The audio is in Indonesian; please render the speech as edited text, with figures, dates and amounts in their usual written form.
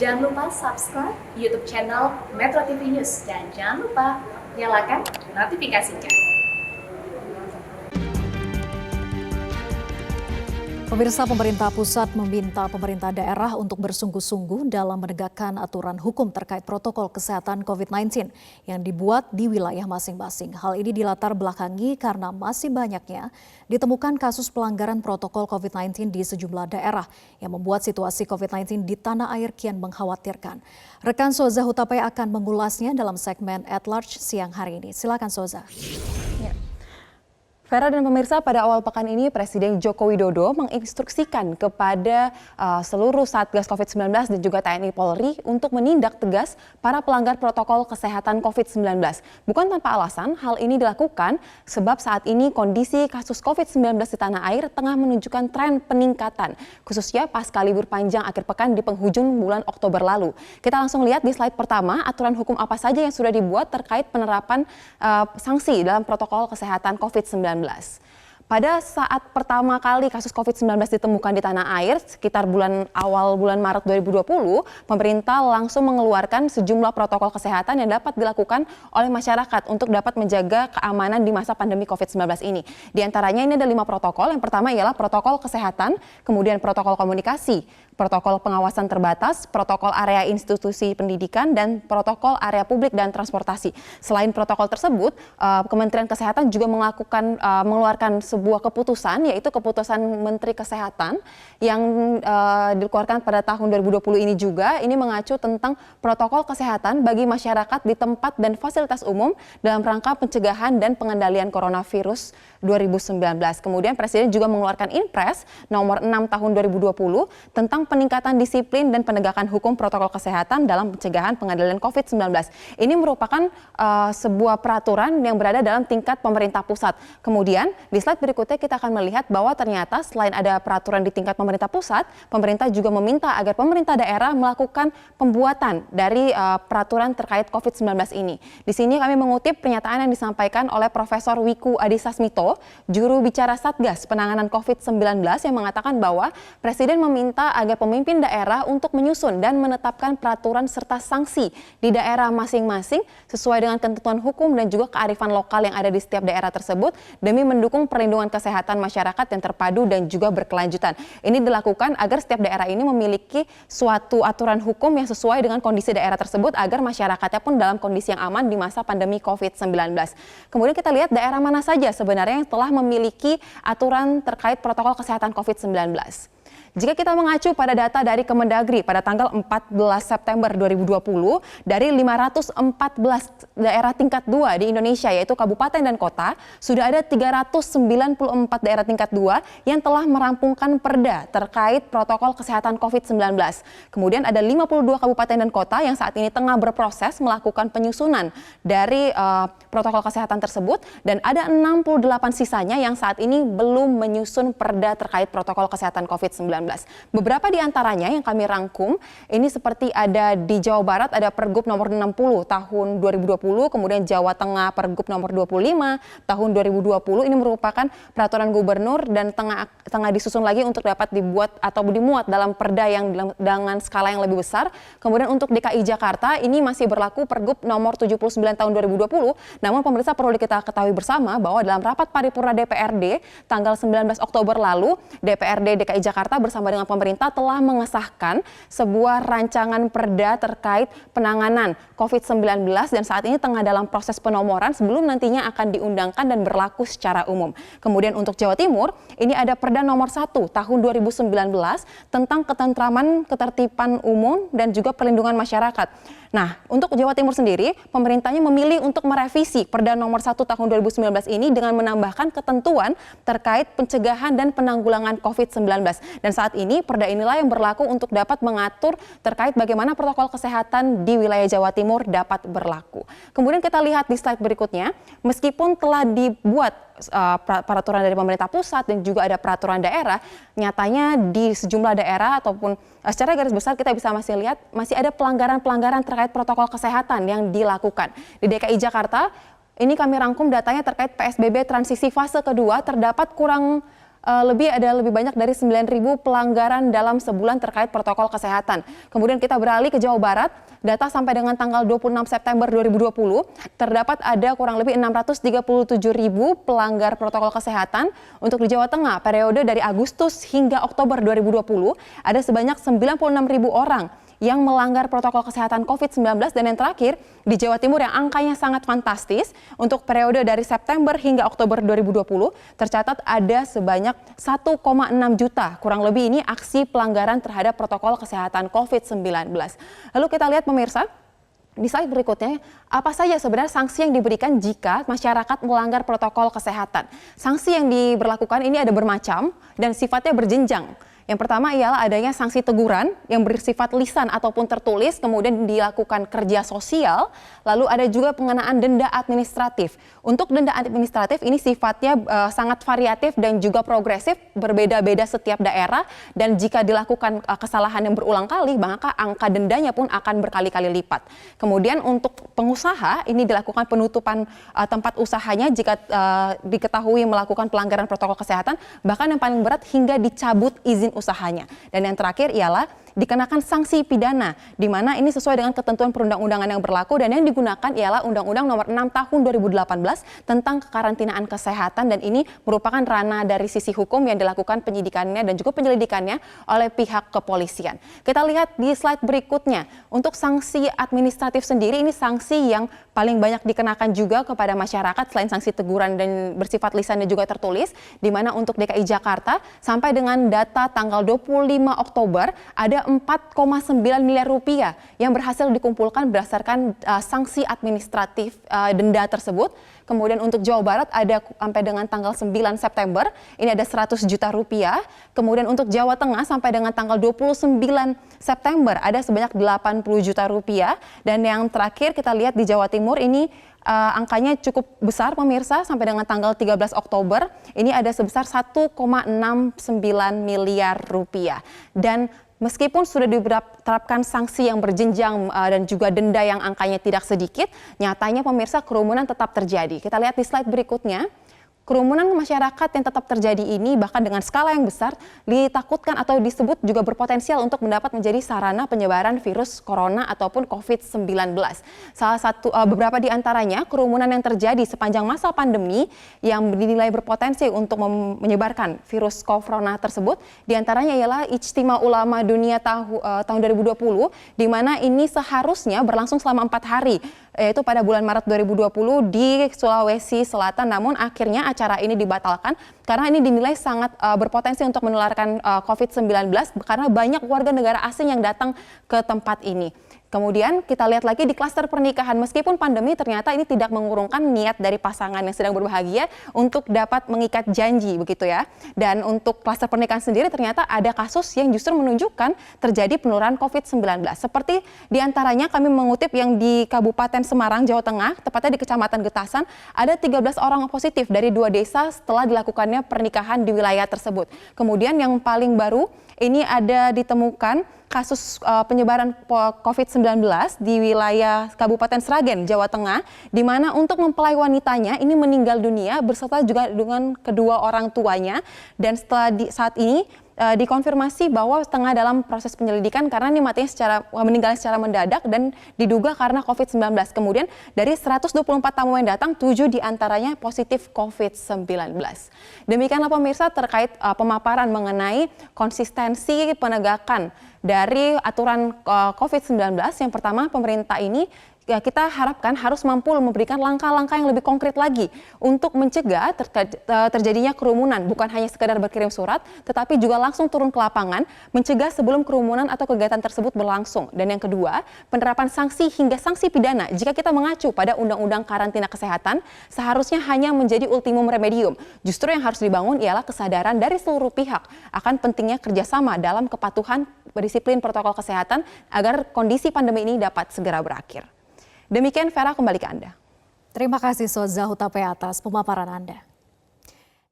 Jangan lupa subscribe YouTube channel Metro TV News dan jangan lupa nyalakan notifikasinya. Pemirsa, pemerintah pusat meminta pemerintah daerah untuk bersungguh-sungguh dalam menegakkan aturan hukum terkait protokol kesehatan COVID-19 yang dibuat di wilayah masing-masing. Hal ini dilatar belakangi karena masih banyaknya ditemukan kasus pelanggaran protokol COVID-19 di sejumlah daerah yang membuat situasi COVID-19 di tanah air kian mengkhawatirkan. Rekan Soza Hutapai akan mengulasnya dalam segmen At Large siang hari ini. Silakan Soza. Vera dan pemirsa, pada awal pekan ini Presiden Joko Widodo menginstruksikan kepada seluruh Satgas COVID-19 dan juga TNI Polri untuk menindak tegas para pelanggar protokol kesehatan COVID-19. Bukan tanpa alasan, hal ini dilakukan sebab saat ini kondisi kasus COVID-19 di tanah air tengah menunjukkan tren peningkatan, khususnya pasca libur panjang akhir pekan di penghujung bulan Oktober lalu. Kita langsung lihat di slide pertama, aturan hukum apa saja yang sudah dibuat terkait penerapan sanksi dalam protokol kesehatan COVID-19. Pada saat pertama kali kasus COVID-19 ditemukan di tanah air, sekitar awal bulan Maret 2020, pemerintah langsung mengeluarkan sejumlah protokol kesehatan yang dapat dilakukan oleh masyarakat untuk dapat menjaga keamanan di masa pandemi COVID-19 ini. Di antaranya ini ada 5 protokol. Yang pertama ialah protokol kesehatan, kemudian protokol komunikasi, protokol pengawasan terbatas, protokol area institusi pendidikan, dan protokol area publik dan transportasi. Selain protokol tersebut, Kementerian Kesehatan juga mengeluarkan sebuah keputusan, yaitu keputusan Menteri Kesehatan yang dikeluarkan pada tahun 2020 ini juga. Ini mengacu tentang protokol kesehatan bagi masyarakat di tempat dan fasilitas umum dalam rangka pencegahan dan pengendalian coronavirus 2019. Kemudian Presiden juga mengeluarkan Inpres nomor 6 tahun 2020 tentang peningkatan disiplin dan penegakan hukum protokol kesehatan dalam pencegahan pengendalian COVID-19. Ini merupakan sebuah peraturan yang berada dalam tingkat pemerintah pusat. Kemudian di slide berikutnya kita akan melihat bahwa ternyata selain ada peraturan di tingkat pemerintah pusat, pemerintah juga meminta agar pemerintah daerah melakukan pembuatan dari peraturan terkait COVID-19 ini. Di sini kami mengutip pernyataan yang disampaikan oleh Profesor Wiku Adhisa juru bicara Satgas Penanganan COVID-19 yang mengatakan bahwa Presiden meminta agar pemimpin daerah untuk menyusun dan menetapkan peraturan serta sanksi di daerah masing-masing sesuai dengan ketentuan hukum dan juga kearifan lokal yang ada di setiap daerah tersebut demi mendukung perlindungan kesehatan masyarakat yang terpadu dan juga berkelanjutan. Ini dilakukan agar setiap daerah ini memiliki suatu aturan hukum yang sesuai dengan kondisi daerah tersebut agar masyarakatnya pun dalam kondisi yang aman di masa pandemi COVID-19. Kemudian kita lihat daerah mana saja sebenarnya yang telah memiliki aturan terkait protokol kesehatan COVID-19. Jika kita mengacu pada data dari Kemendagri pada tanggal 14 September 2020, dari 514 daerah tingkat 2 di Indonesia yaitu kabupaten dan kota, sudah ada 394 daerah tingkat 2 yang telah merampungkan perda terkait protokol kesehatan COVID-19. Kemudian ada 52 kabupaten dan kota yang saat ini tengah berproses melakukan penyusunan dari protokol kesehatan tersebut dan ada 68 sisanya yang saat ini belum menyusun perda terkait protokol kesehatan COVID-19. Beberapa di antaranya yang kami rangkum, ini seperti ada di Jawa Barat ada Pergub nomor 60 tahun 2020, kemudian Jawa Tengah Pergub nomor 25 tahun 2020, ini merupakan peraturan gubernur dan tengah disusun lagi untuk dapat dibuat atau dimuat dalam perda yang dengan skala yang lebih besar. Kemudian untuk DKI Jakarta ini masih berlaku Pergub nomor 79 tahun 2020, namun pemirsa perlu kita ketahui bersama bahwa dalam rapat paripurna DPRD tanggal 19 Oktober lalu, DPRD DKI Jakarta bersama dengan pemerintah telah mengesahkan sebuah rancangan perda terkait penanganan COVID-19 dan saat ini tengah dalam proses penomoran sebelum nantinya akan diundangkan dan berlaku secara umum. Kemudian untuk Jawa Timur, ini ada Perda nomor 1 tahun 2019 tentang ketentraman, ketertiban umum dan juga perlindungan masyarakat. Nah, untuk Jawa Timur sendiri, pemerintahnya memilih untuk merevisi Perda nomor 1 tahun 2019 ini dengan menambahkan ketentuan terkait pencegahan dan penanggulangan COVID-19. Dan saat ini, Perda inilah yang berlaku untuk dapat mengatur terkait bagaimana protokol kesehatan di wilayah Jawa Timur dapat berlaku. Kemudian kita lihat di slide berikutnya, meskipun telah dibuat peraturan dari pemerintah pusat dan juga ada peraturan daerah, nyatanya di sejumlah daerah ataupun secara garis besar kita bisa masih lihat masih ada pelanggaran-pelanggaran terkait protokol kesehatan yang dilakukan. Di DKI Jakarta, ini kami rangkum datanya terkait PSBB transisi fase kedua terdapat kurang ada lebih banyak dari 9.000 pelanggaran dalam sebulan terkait protokol kesehatan. Kemudian kita beralih ke Jawa Barat, data sampai dengan tanggal 26 September 2020, terdapat ada kurang lebih 637.000 pelanggar protokol kesehatan. Untuk di Jawa Tengah, periode dari Agustus hingga Oktober 2020, ada sebanyak 96.000 orang yang melanggar protokol kesehatan COVID-19, dan yang terakhir di Jawa Timur yang angkanya sangat fantastis, untuk periode dari September hingga Oktober 2020 tercatat ada sebanyak 1,6 juta kurang lebih ini aksi pelanggaran terhadap protokol kesehatan COVID-19. Lalu kita lihat pemirsa, di slide berikutnya, apa saja sebenarnya sanksi yang diberikan jika masyarakat melanggar protokol kesehatan. Sanksi yang diberlakukan ini ada bermacam dan sifatnya berjenjang. Yang pertama ialah adanya sanksi teguran yang bersifat lisan ataupun tertulis, kemudian dilakukan kerja sosial, lalu ada juga pengenaan denda administratif. Untuk denda administratif ini sifatnya sangat variatif dan juga progresif, berbeda-beda setiap daerah, dan jika dilakukan kesalahan yang berulang kali, maka angka dendanya pun akan berkali-kali lipat. Kemudian untuk pengusaha, ini dilakukan penutupan tempat usahanya jika diketahui melakukan pelanggaran protokol kesehatan, bahkan yang paling berat hingga dicabut izin usahanya. Dan yang terakhir ialah dikenakan sanksi pidana, di mana ini sesuai dengan ketentuan perundang-undangan yang berlaku, dan yang digunakan ialah Undang-Undang Nomor 6 Tahun 2018 tentang kekarantinaan kesehatan, dan ini merupakan ranah dari sisi hukum yang dilakukan penyidikannya dan juga penyelidikannya oleh pihak kepolisian. Kita lihat di slide berikutnya, untuk sanksi administratif sendiri ini sanksi yang paling banyak dikenakan juga kepada masyarakat selain sanksi teguran dan bersifat lisan dan juga tertulis, di mana untuk DKI Jakarta sampai dengan data tanggal 25 Oktober ada 4,9 miliar rupiah yang berhasil dikumpulkan berdasarkan sanksi administratif denda tersebut. Kemudian untuk Jawa Barat ada sampai dengan tanggal 9 September, ini ada 100 juta rupiah. Kemudian untuk Jawa Tengah sampai dengan tanggal 29 September ada sebanyak 80 juta rupiah. Dan yang terakhir kita lihat di Jawa Timur ini angkanya cukup besar pemirsa, sampai dengan tanggal 13 Oktober ini ada sebesar 1,69 miliar rupiah. Dan meskipun sudah diterapkan sanksi yang berjenjang dan juga denda yang angkanya tidak sedikit, nyatanya pemirsa kerumunan tetap terjadi. Kita lihat di slide berikutnya. Kerumunan masyarakat yang tetap terjadi ini bahkan dengan skala yang besar ditakutkan atau disebut juga berpotensial untuk mendapat menjadi sarana penyebaran virus corona ataupun COVID-19. Beberapa di antaranya kerumunan yang terjadi sepanjang masa pandemi yang dinilai berpotensi untuk menyebarkan virus corona tersebut, di antaranya ialah Ijtima Ulama Dunia tahun 2020, di mana ini seharusnya berlangsung selama 4 hari, yaitu pada bulan Maret 2020 di Sulawesi Selatan. Namun akhirnya acara ini dibatalkan karena ini dinilai sangat berpotensi untuk menularkan COVID-19 karena banyak warga negara asing yang datang ke tempat ini. Kemudian kita lihat lagi di klaster pernikahan, meskipun pandemi ternyata ini tidak mengurungkan niat dari pasangan yang sedang berbahagia untuk dapat mengikat janji begitu ya. Dan untuk klaster pernikahan sendiri ternyata ada kasus yang justru menunjukkan terjadi penularan COVID-19. Seperti diantaranya kami mengutip yang di Kabupaten Semarang, Jawa Tengah, tepatnya di Kecamatan Getasan, ada 13 orang positif dari 2 desa setelah dilakukannya pernikahan di wilayah tersebut. Kemudian yang paling baru ini ada ditemukan kasus penyebaran COVID-19 di wilayah Kabupaten Sragen, Jawa Tengah, di mana untuk mempelai wanitanya ini meninggal dunia beserta juga dengan kedua orang tuanya, dan setelah saat ini dikonfirmasi bahwa tengah dalam proses penyelidikan karena ini meninggal secara mendadak dan diduga karena COVID-19. Kemudian dari 124 tamu yang datang, 7 diantaranya positif COVID-19. Demikianlah pemirsa terkait pemaparan mengenai konsistensi penegakan dari aturan COVID-19. Yang pertama, pemerintah ini kita harapkan harus mampu memberikan langkah-langkah yang lebih konkret lagi untuk mencegah terjadinya kerumunan, bukan hanya sekedar berkirim surat, tetapi juga langsung turun ke lapangan, mencegah sebelum kerumunan atau kegiatan tersebut berlangsung. Dan yang kedua, penerapan sanksi hingga sanksi pidana jika kita mengacu pada Undang-Undang Karantina Kesehatan seharusnya hanya menjadi ultimum remedium. Justru yang harus dibangun ialah kesadaran dari seluruh pihak akan pentingnya kerjasama dalam kepatuhan disiplin protokol kesehatan agar kondisi pandemi ini dapat segera berakhir. Demikian Vera, kembali ke Anda. Terima kasih Soza Hutape atas pemaparan Anda.